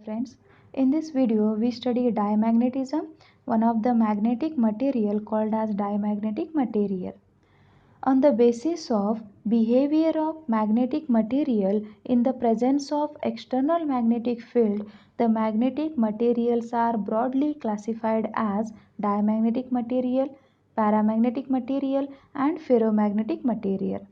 Friends, in this video we study diamagnetism, one of the magnetic material called as diamagnetic material. On the basis of behavior of magnetic material in the presence of external magnetic field, the magnetic materials are broadly classified as diamagnetic material, paramagnetic material and ferromagnetic material.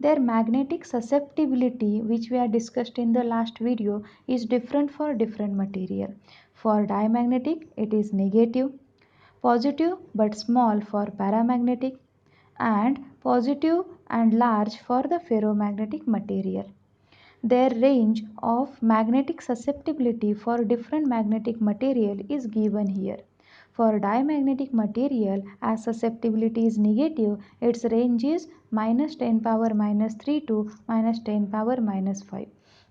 Their magnetic susceptibility, which we have discussed in the last video, is different for different material. For diamagnetic, it is negative, positive but small for paramagnetic, and positive and large for the ferromagnetic material. Their range of magnetic susceptibility for different magnetic material is given here. For diamagnetic material, as susceptibility is negative, its range is minus 10 power minus 3 to minus 10 power minus 5.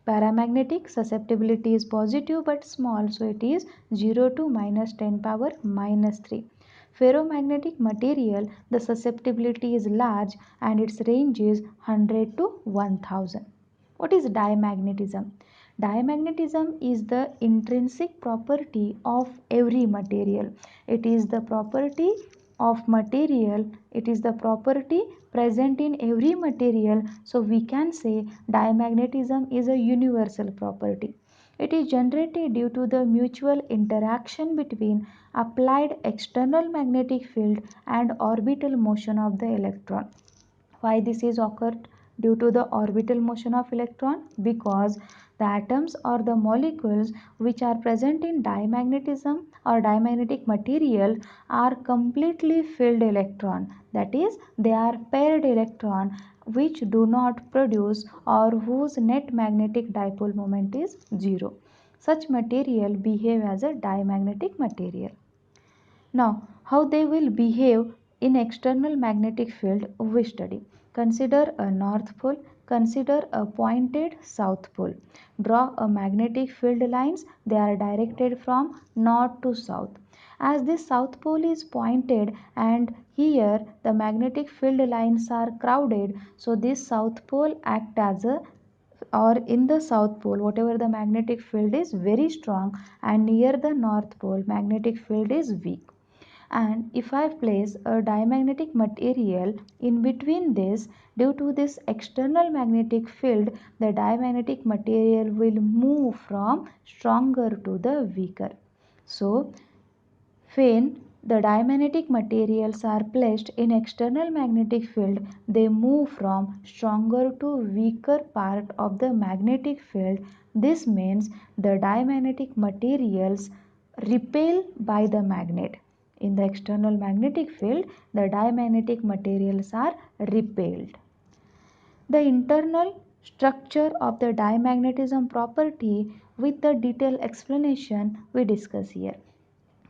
Paramagnetic susceptibility is positive but small, so it is 0 to minus 10 power minus 3. Ferromagnetic material, the susceptibility is large and its range is 100 to 1000. What is diamagnetism? Diamagnetism is the intrinsic property of every material. It is the property of material. It is the property present in every material. So we can say diamagnetism is a universal property. It is generated due to the mutual interaction between applied external magnetic field and orbital motion of the electron. Why this is occurred? Due to the orbital motion of electron, because the atoms or the molecules which are present in diamagnetism or diamagnetic material are completely filled electron, that is they are paired electron which do not produce or whose net magnetic dipole moment is zero. Such material behave as a diamagnetic material. Now, how they will behave in external magnetic field we study. Consider a north pole, consider a pointed south pole. Draw a magnetic field lines, they are directed from north to south. As this south pole is pointed and here the magnetic field lines are crowded, so this south pole act as a, or in the south pole whatever the magnetic field is very strong, and near the north pole magnetic field is weak. And if I place a diamagnetic material in between this, due to this external magnetic field, the diamagnetic material will move from stronger to the weaker. So when the diamagnetic materials are placed in external magnetic field, they move from stronger to weaker part of the magnetic field. This means the diamagnetic materials repel by the magnet. In the external magnetic field, the diamagnetic materials are repelled. The internal structure of the diamagnetism property with the detailed explanation we discuss here.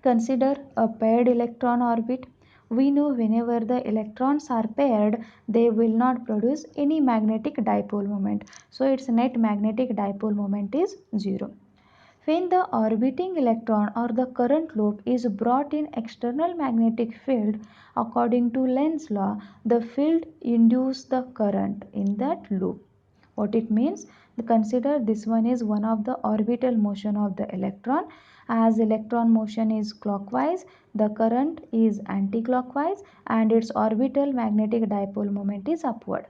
Consider a paired electron orbit. We know whenever the electrons are paired, they will not produce any magnetic dipole moment. So its net magnetic dipole moment is 0. When the orbiting electron or the current loop is brought in external magnetic field, according to Lenz's law, the field induces the current in that loop. What it means? Consider this one is one of the orbital motion of the electron. As electron motion is clockwise, the current is anti-clockwise and its orbital magnetic dipole moment is upward.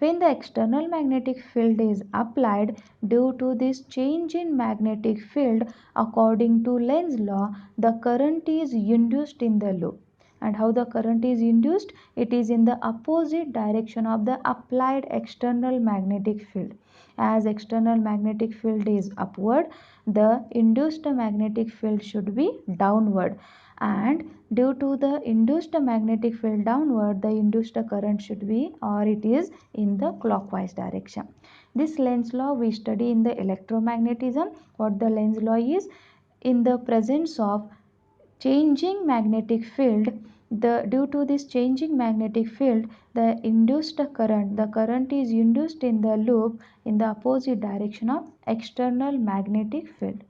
When the external magnetic field is applied, due to this change in magnetic field, according to Lenz's law, the current is induced in the loop. And how the current is induced? It is in the opposite direction of the applied external magnetic field. As external magnetic field is upward, the induced magnetic field should be downward, and due to the induced magnetic field downward, the induced current should be, or it is in the clockwise direction. This Lenz's law we study in the electromagnetism. What the Lenz's law is? In the presence of changing magnetic field, due to this changing magnetic field, the induced current, the current is induced in the loop in the opposite direction of external magnetic field.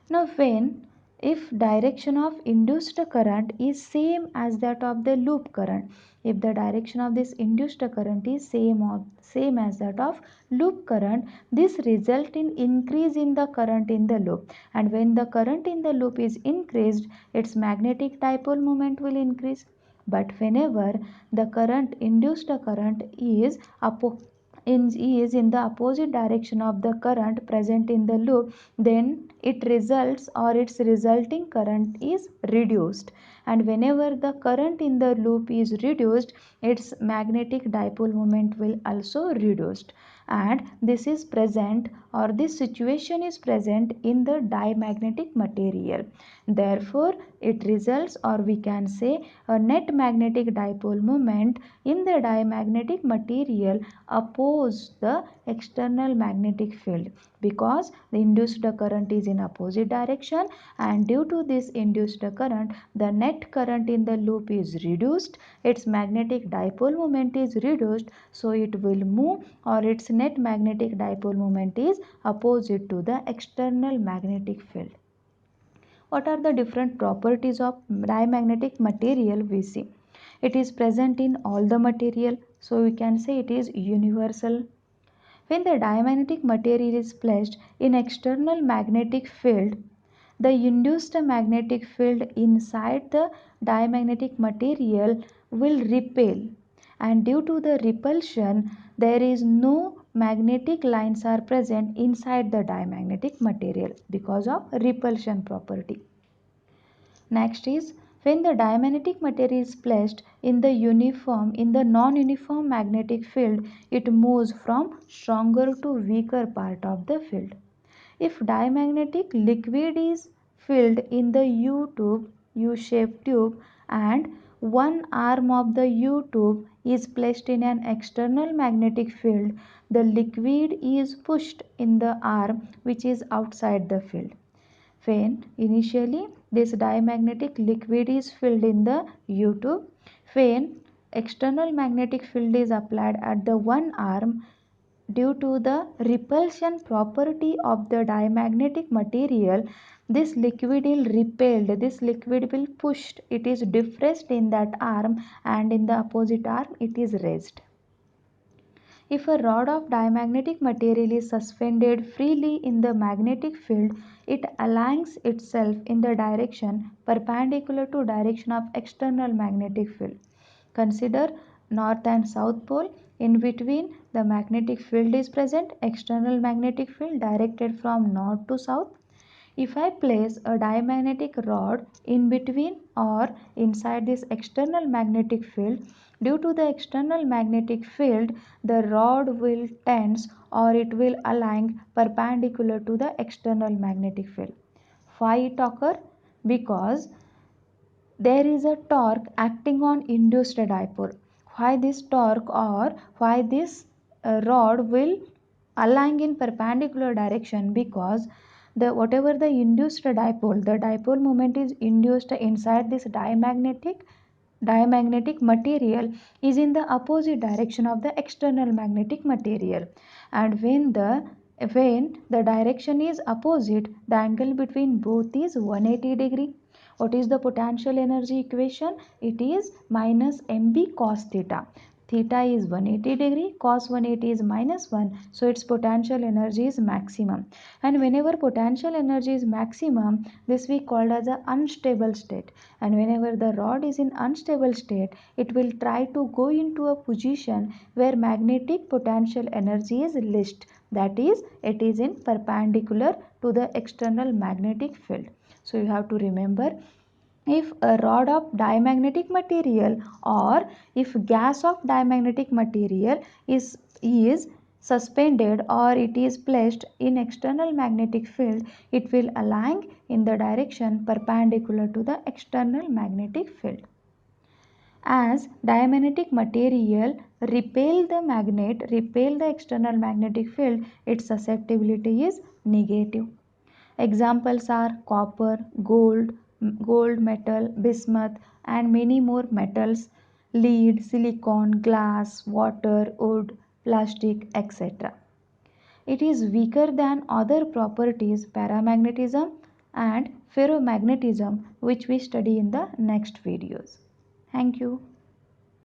Now when if direction of induced current is same as that of the loop current. If the direction of this induced current is same as that of loop current, this result in increase in the current in the loop, and when the current in the loop is increased, its magnetic dipole moment will increase. But whenever the current induced current is in the opposite direction of the current present in the loop, then it results or its resulting current is reduced, and whenever the current in the loop is reduced, its magnetic dipole moment will also reduced, and this is present or this situation is present in the diamagnetic material. Therefore it results, or we can say, a net magnetic dipole moment in the diamagnetic material oppose the external magnetic field, because the induced current is in opposite direction, and due to this induced current, the net current in the loop is reduced, its magnetic dipole moment is reduced, so it will move, or its net magnetic dipole moment is opposite to the external magnetic field. What are the different properties of diamagnetic material? We see it is present in all the material, so we can say it is universal. When the diamagnetic material is placed in external magnetic field, the induced magnetic field inside the diamagnetic material will repel, and due to the repulsion, there is no magnetic lines are present inside the diamagnetic material because of repulsion property. Next is, when the diamagnetic material is placed in the non-uniform magnetic field, it moves from stronger to weaker part of the field. If diamagnetic liquid is filled in the U-shaped tube, and one arm of the U-tube is placed in an external magnetic field, the liquid is pushed in the arm which is outside the field. When initially this diamagnetic liquid is filled in the U-tube, when external magnetic field is applied at the one arm, due to the repulsion property of the diamagnetic material, this liquid will repelled, this liquid will pushed, it is depressed in that arm, and in the opposite arm it is raised. If a rod of diamagnetic material is suspended freely in the magnetic field, it aligns itself in the direction perpendicular to direction of external magnetic field. Consider north and south pole. In between the magnetic field is present, external magnetic field directed from north to south. If I place a diamagnetic rod in between or inside this external magnetic field, due to the external magnetic field, the rod will tense or it will align perpendicular to the external magnetic field. Why it occur? Because there is a torque acting on induced dipole. Why this torque, or why this rod will align in perpendicular direction? Because whatever the induced dipole, the dipole moment is induced inside this diamagnetic material is in the opposite direction of the external magnetic material, and when the direction is opposite, the angle between both is 180 degree. What is the potential energy equation? It is minus mb cos theta. Theta is 180 degree, cos 180 is minus 1, so its potential energy is maximum. And whenever potential energy is maximum, this we called as an unstable state. And whenever the rod is in unstable state, it will try to go into a position where magnetic potential energy is least. That is, it is in perpendicular to the external magnetic field. So you have to remember, if a rod of diamagnetic material or if gas of diamagnetic material is suspended or it is placed in external magnetic field, it will align in the direction perpendicular to the external magnetic field. As diamagnetic material repel the external magnetic field, its susceptibility is negative. Examples are copper, gold metal, bismuth, and many more metals, lead, silicon, glass, water, wood, plastic, etc. It is weaker than other properties, paramagnetism and ferromagnetism, which we study in the next videos. Thank you.